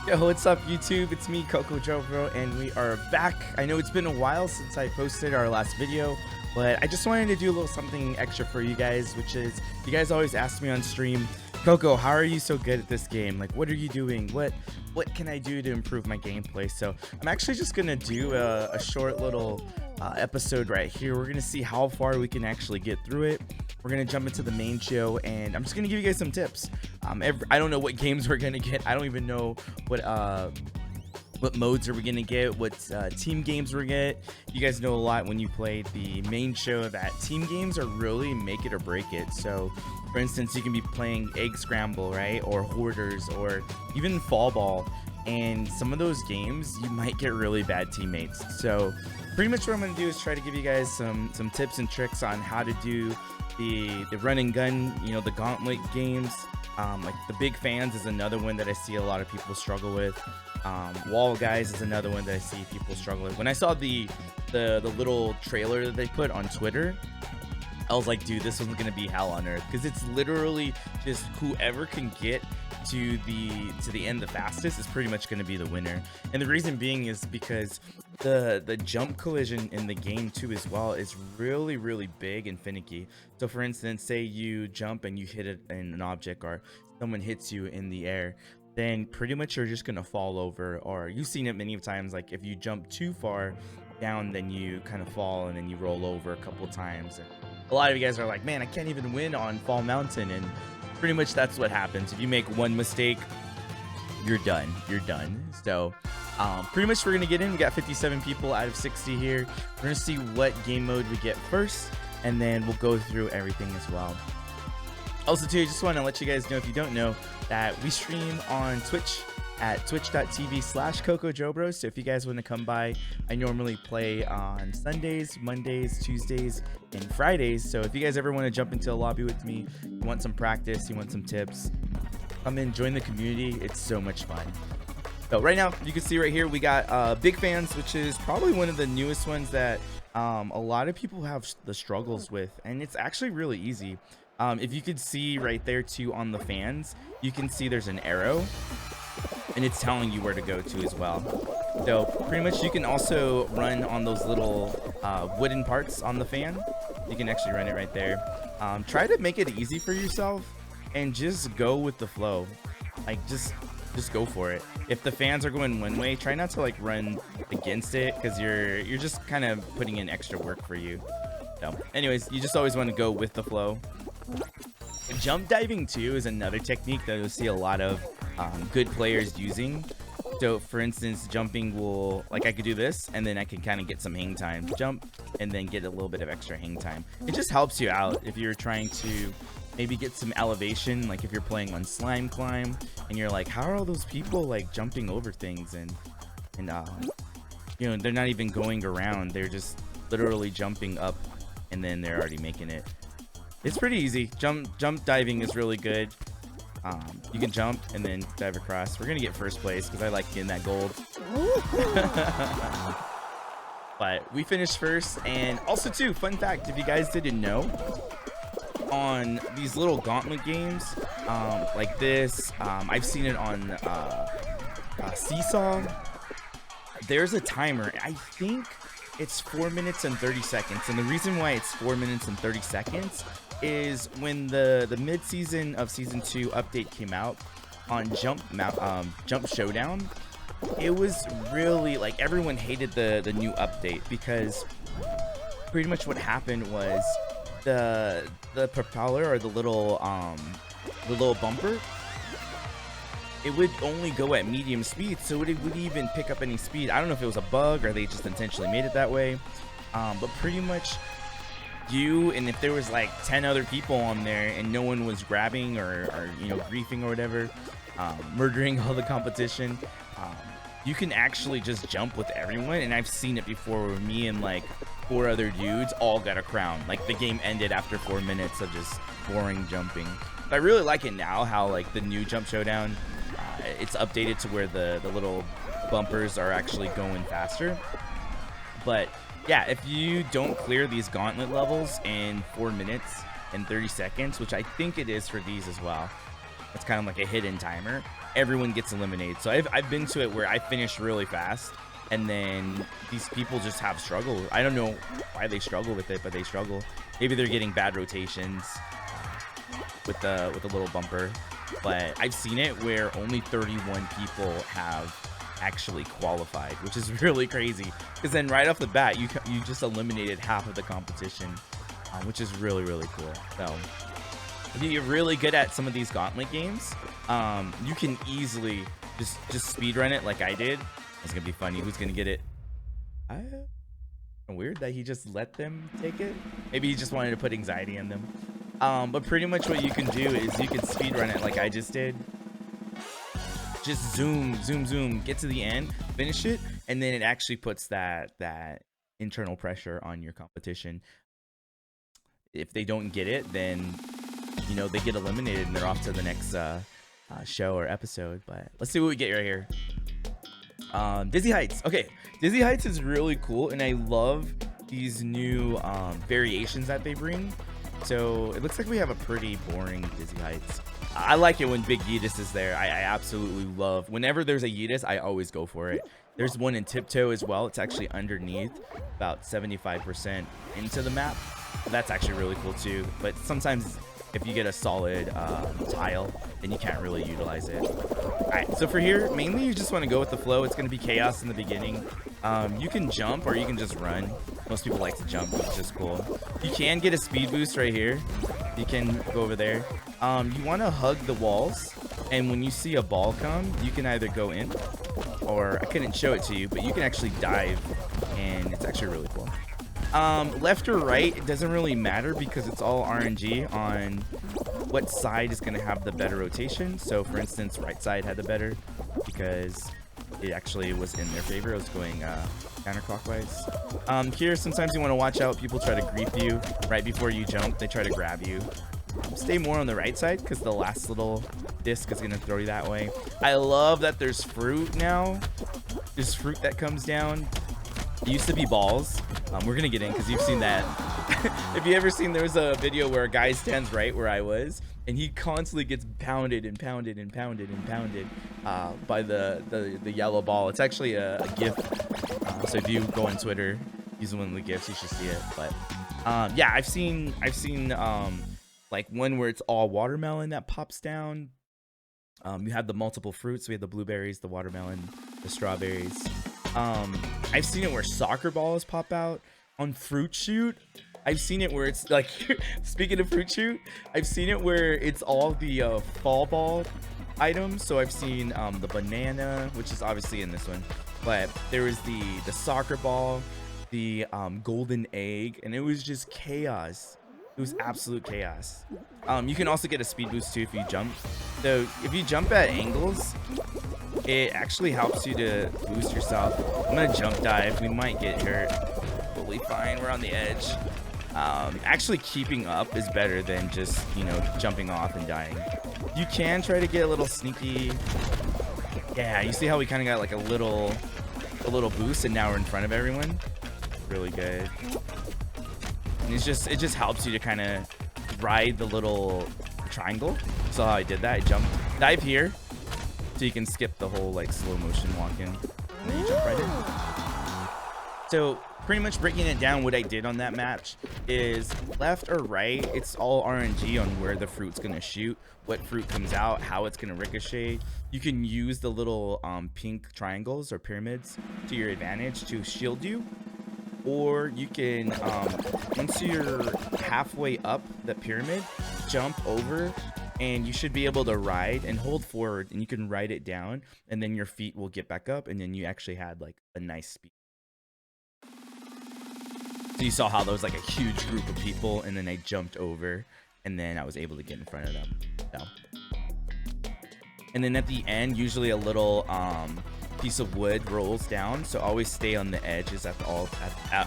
Yo, what's up YouTube? It's me, Cocojobro, and we are back. I know it's been a while since I posted our last video, but I just wanted to do a little something extra for you guys, which is, you guys always ask me on stream, Coco, how are you so good at this game? Like, what are you doing? What can I do to improve my gameplay? So I'm actually just gonna do a short little episode right here. We're gonna see how far we can actually get through it. We're gonna jump into the main show, and I'm just gonna give you guys some tips. I don't know what games we're gonna get. I don't even know what modes are we gonna get, what team games we're gonna get. You guys know a lot when you play the main show that team games are really make it or break it. So for instance, you can be playing egg scramble, right, or hoarders, or even fall ball, and some of those games you might get really bad teammates. So pretty much what I'm gonna do is try to give you guys some tips and tricks on how to do the run and gun, you know, the gauntlet games. Like the big fans is another one that I see a lot of people struggle with. Wall guys is another one that I see people struggle with. When I saw the little trailer that they put on Twitter, I was like, dude, this one's gonna be hell on earth, because it's literally just whoever can get to the end the fastest is pretty much going to be the winner. And the reason being is because the jump collision in the game too as well is really big and finicky. So for instance, say you jump and you hit it in an object, or someone hits you in the air, then pretty much you're just gonna fall over. Or you've seen it many times, like if you jump too far down, then you kind of fall and then you roll over a couple times. And a lot of you guys are like, man, I can't even win on Fall Mountain. And pretty much that's what happens. If you make one mistake, you're done. So pretty much we're gonna get in. We got 57 people out of 60 here. We're gonna see what game mode we get first, and then we'll go through everything as well. Also too, I just want to let you guys know, if you don't know, that we stream on Twitch at twitch.tv/Cocojobro. So if you guys want to come by, I normally play on Sundays, Mondays, Tuesdays, and Fridays. So if you guys ever want to jump into a lobby with me, you want some practice, you want some tips, come in, join the community. It's so much fun. So right now, you can see right here, we got big fans, which is probably one of the newest ones that a lot of people have the struggles with, and it's actually really easy. If you could see right there too on the fans, you can see there's an arrow, and it's telling you where to go to as well. So pretty much you can also run on those little wooden parts on the fan. You can actually run it right there. Try to make it easy for yourself and just go with the flow. Like just go for it. If the fans are going one way, try not to like run against it, because you're just kind of putting in extra work for you. So anyways, you just always want to go with the flow. Jump diving too is another technique that you'll see a lot of good players using. So for instance, jumping will, like, I could do this and then I can kind of get some hang time, jump and then get a little bit of extra hang time. It just helps you out if you're trying to maybe get some elevation, like if you're playing on slime climb and you're like, how are all those people like jumping over things, and you know, they're not even going around, they're just literally jumping up and then they're already making it. It's pretty easy. Jump diving is really good. You can jump and then dive across. We're gonna get first place because I like getting that gold. But we finished first. And also too, fun fact, if you guys didn't know, on these little gauntlet games like this, I've seen it on Seesaw, there's a timer. I think it's 4 minutes and 30 seconds. And the reason why it's 4 minutes and 30 seconds is when the mid-season of season 2 update came out on Jump Showdown, it was really like everyone hated the new update, because pretty much what happened was the propeller, or the little bumper, it would only go at medium speed, so it wouldn't even pick up any speed. I don't know if it was a bug or they just intentionally made it that way, but pretty much and if there was like 10 other people on there and no one was grabbing or you know, griefing or whatever, murdering all the competition, you can actually just jump with everyone. And I've seen it before where me and like 4 other dudes all got a crown. Like the game ended after 4 minutes of just boring jumping. But I really like it now, how like the new Jump Showdown, it's updated to where the little bumpers are actually going faster. But yeah, if you don't clear these gauntlet levels in 4 minutes and 30 seconds, which I think it is for these as well, it's kind of like a hidden timer, everyone gets eliminated. So I've been to it where I finish really fast, and then these people just have struggle. I don't know why they struggle with it, but they struggle. Maybe they're getting bad rotations with the little bumper. But I've seen it where only 31 people have actually qualified, which is really crazy, because then right off the bat you just eliminated half of the competition, which is really cool. So if you get really good at some of these gauntlet games, you can easily just speed run it like I did. It's gonna be funny. Who's gonna get it? Weird that he just let them take it. Maybe he just wanted to put anxiety in them. But pretty much what you can do is you can speed run it like I just did. Just zoom, get to the end, finish it, and then it actually puts that internal pressure on your competition. If they don't get it, then you know they get eliminated and they're off to the next show or episode. But let's see what we get right here. Dizzy Heights. Okay, Dizzy Heights is really cool, and I love these new variations that they bring. So it looks like we have a pretty boring Dizzy Heights. I like it when Big YEETUS is there. I absolutely love whenever there's a YEETUS, I always go for it. There's one in Tiptoe as well. It's actually underneath, about 75% into the map. That's actually really cool too. But sometimes if you get a solid tile, then you can't really utilize it. All right, so for here, mainly you just want to go with the flow. It's going to be chaos in the beginning. You can jump or you can just run. Most people like to jump, which is just cool. You can get a speed boost right here. You can go over there. You want to hug the walls, and when you see a ball come, you can either go in, or I couldn't show it to you, but you can actually dive, and it's actually really cool. Left or right, it doesn't really matter because it's all RNG on what side is going to have the better rotation. So for instance, right side had the better because it actually was in their favor. It was going counterclockwise. Here, sometimes you want to watch out. People try to grief you right before you jump. They try to grab you. Stay more on the right side because the last little disc is going to throw you that way. I love that there's fruit now. There's fruit that comes down. It used to be balls. We're going to get in because you've seen that. If you ever seen, there was a video where a guy stands right where I was, and he constantly gets pounded and pounded and pounded and pounded by the yellow ball. It's actually a GIF. So if you go on Twitter, use one of the GIFs, you should see it. But yeah, I've seen like one where it's all watermelon that pops down. You have the multiple fruits. We have the blueberries, the watermelon, the strawberries. I've seen it where soccer balls pop out on Fruit Shoot. I've seen it where it's like, speaking of Fruit Shoot, I've seen it where it's all the fall ball items. So I've seen the banana, which is obviously in this one, but there was the soccer ball, the golden egg, and it was just chaos. It was absolute chaos. You can also get a speed boost too if you jump. So if you jump at angles, it actually helps you to boost yourself. I'm gonna jump dive. We might get hurt, but we'll be fine. We're on the edge. Actually keeping up is better than just, you know, jumping off and dying. You can try to get a little sneaky. Yeah, you see how we kind of got like a little boost, and now we're in front of everyone. Really good. And it just helps you to kind of ride the little triangle. So how I did that, I jumped, dive here, so you can skip the whole like slow motion walk in, and then you jump right in. So pretty much breaking it down, what I did on that match is left or right, it's all RNG on where the fruit's gonna shoot, what fruit comes out, how it's gonna ricochet. You can use the little pink triangles or pyramids to your advantage to shield you. Or you can, once you're halfway up the pyramid, jump over, and you should be able to ride and hold forward, and you can ride it down, and then your feet will get back up, and then you actually had like a nice speed. So you saw how there was like a huge group of people, and then I jumped over, and then I was able to get in front of them. So. And then at the end, usually a little piece of wood rolls down, so always stay on the edges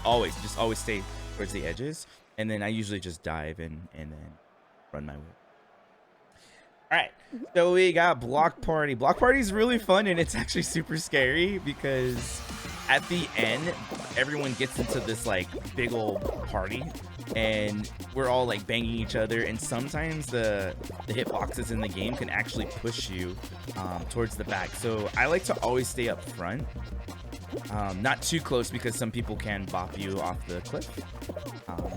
always stay towards the edges, and then I usually just dive and then run my way. All right, so we got Block Party. Block Party is really fun, and it's actually super scary because at the end, everyone gets into this like big old party, and we're all like banging each other. And sometimes the hitboxes in the game can actually push you towards the back. So I like to always stay up front, not too close because some people can bop you off the cliff.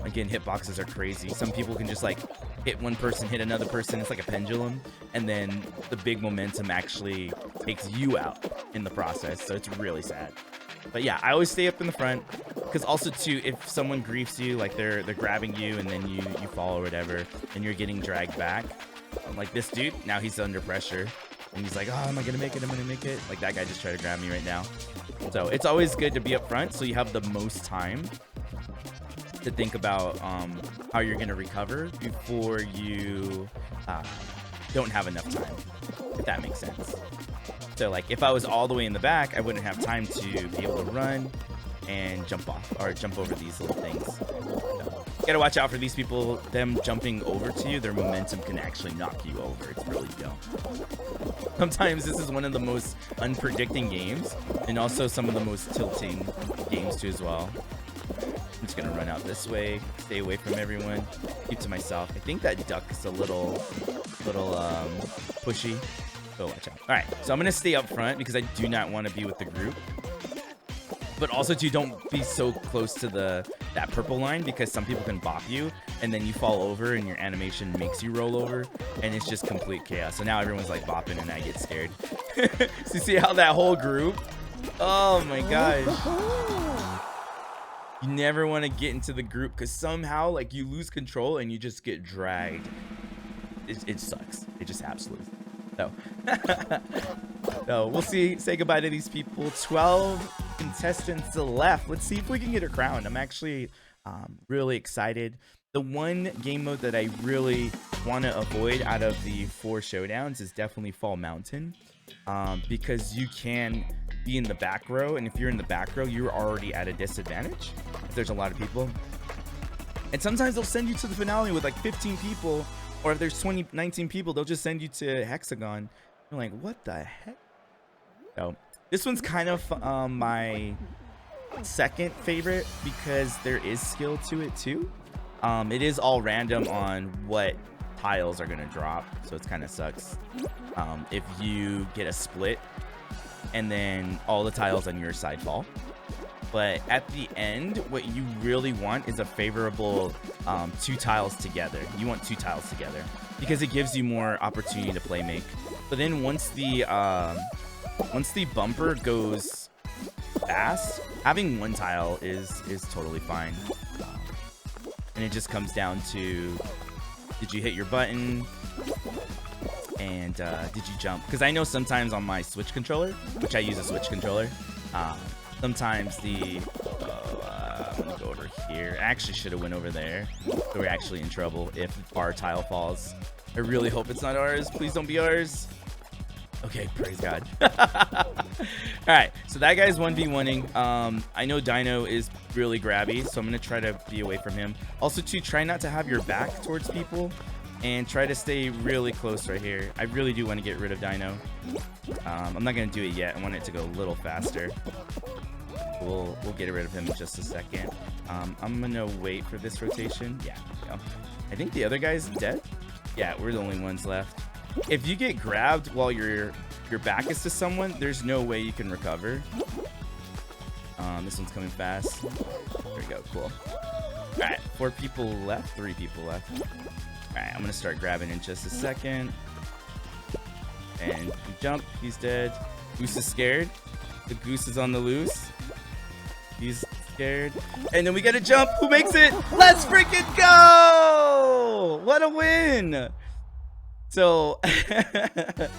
Again, hitboxes are crazy. Some people can just like hit one person, hit another person. It's like a pendulum, and then the big momentum actually takes you out in the process. So it's really sad. But yeah, I always stay up in the front, because also too, if someone griefs you, like they're grabbing you and then you fall or whatever, and you're getting dragged back, like this dude, now he's under pressure and he's like, oh, am I gonna make it? I'm gonna make it. Like that guy just tried to grab me right now. So it's always good to be up front, so you have the most time to think about how you're gonna recover before you don't have enough time, if that makes sense. So like if I was all the way in the back, I wouldn't have time to be able to run and jump off or jump over these little things. So, you gotta watch out for these people. Them jumping over to you, their momentum can actually knock you over. It's really dumb. Sometimes this is one of the most unpredicting games, and also some of the most tilting games too as well. I'm just gonna run out this way, stay away from everyone, keep to myself. I think that duck is a little pushy. So watch out. All right, so I'm gonna stay up front because I do not want to be with the group, but also too, don't be so close to that purple line, because some people can bop you and then you fall over and your animation makes you roll over, and it's just complete chaos. So now everyone's like bopping and I get scared. So you see how that whole group, oh my gosh, you never want to get into the group because somehow like you lose control and you just get dragged. It sucks. It just absolutely. So, so we'll say goodbye to these people. 12 contestants left. Let's see if we can get a crown. I'm actually really excited. The one game mode that I really want to avoid out of the 4 showdowns is definitely Fall Mountain, because you can be in the back row, and if you're in the back row, you're already at a disadvantage if there's a lot of people. And sometimes they'll send you to the finale with like 15 people. Or if there's 19 people, they'll just send you to Hexagon. You're like, what the heck? So this one's kind of my second favorite because there is skill to it too. It is all random on what tiles are gonna drop, so it kind of sucks if you get a split and then all the tiles on your side fall. But at the end, what you really want is a favorable 2 tiles together. You want 2 tiles together because it gives you more opportunity to play make. But then once the bumper goes fast, having 1 tile is totally fine. And it just comes down to, did you hit your button? And did you jump? Because I know sometimes on my Switch controller, which I use a Switch controller, sometimes I'm gonna go over here. I actually should have went over there. So we're actually in trouble if our tile falls. I really hope it's not ours. Please don't be ours. Okay, praise God. All right, so that guy's 1v1ing. I know Dino is really grabby, so I'm gonna try to be away from him. Also, too, try not to have your back towards people and try to stay really close right here. I really do want to get rid of Dino. I'm not gonna do it yet. I want it to go a little faster. We'll get rid of him in just a second. I'm gonna wait for this rotation. Yeah, there we go. I think the other guy's dead. Yeah, we're the only ones left. If you get grabbed while your back is to someone, there's no way you can recover. This one's coming fast. There we go, cool. All right, 4 people left, 3 people left. All right, I'm gonna start grabbing in just a second. And jump, he's dead. Goose is scared. The goose is on the loose. He's scared. And then we gotta jump. Who makes it? Let's freaking go! What a win! So that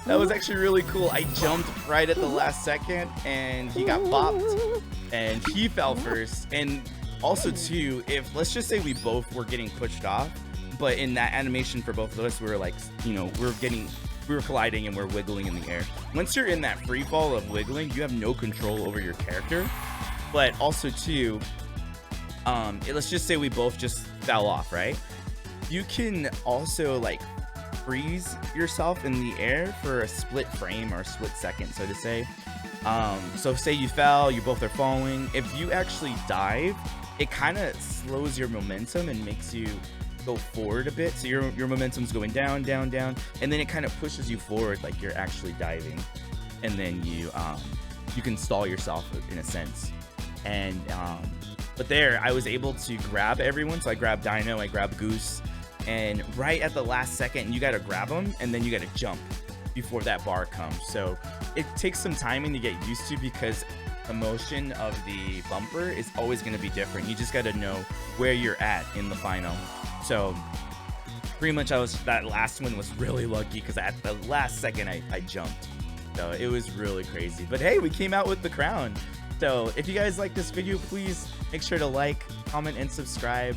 was actually really cool. I jumped right at the last second and he got bopped and he fell first. And also too, if let's just say we both were getting pushed off, but in that animation for both of us, we were like, you know, we were colliding and we're wiggling in the air. Once you're in that free fall of wiggling, you have no control over your character. But also too, let's just say we both just fell off, right? You can also like freeze yourself in the air for a split frame or a split second, so to say. So say you fell, you both are falling. If you actually dive, it kind of slows your momentum and makes you go forward a bit. So your momentum's going down, down, down, and then it kind of pushes you forward like you're actually diving. And then you can stall yourself in a sense. And but there, I was able to grab everyone. So I grabbed Dino, I grabbed Goose, and right at the last second, you got to grab them, and then you got to jump before that bar comes. So it takes some timing to get used to because the motion of the bumper is always going to be different. You just got to know where you're at in the final. So pretty much that last one was really lucky because at the last second I jumped. So it was really crazy. But hey, we came out with the crown. So if you guys like this video, please make sure to like, comment, and subscribe.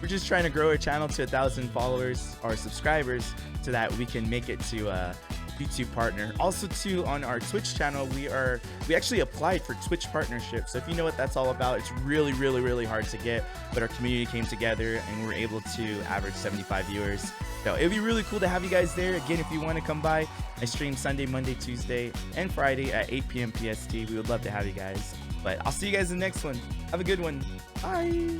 We're just trying to grow our channel to 1,000 followers or subscribers so that we can make it to a YouTube partner. Also too, on our Twitch channel, we actually applied for Twitch partnership. So if you know what that's all about, it's really, really, really hard to get, but our community came together and we were able to average 75 viewers. So it'd be really cool to have you guys there. Again, if you want to come by, I stream Sunday, Monday, Tuesday, and Friday at 8 p.m. PST. We would love to have you guys. But I'll see you guys in the next one. Have a good one. Bye.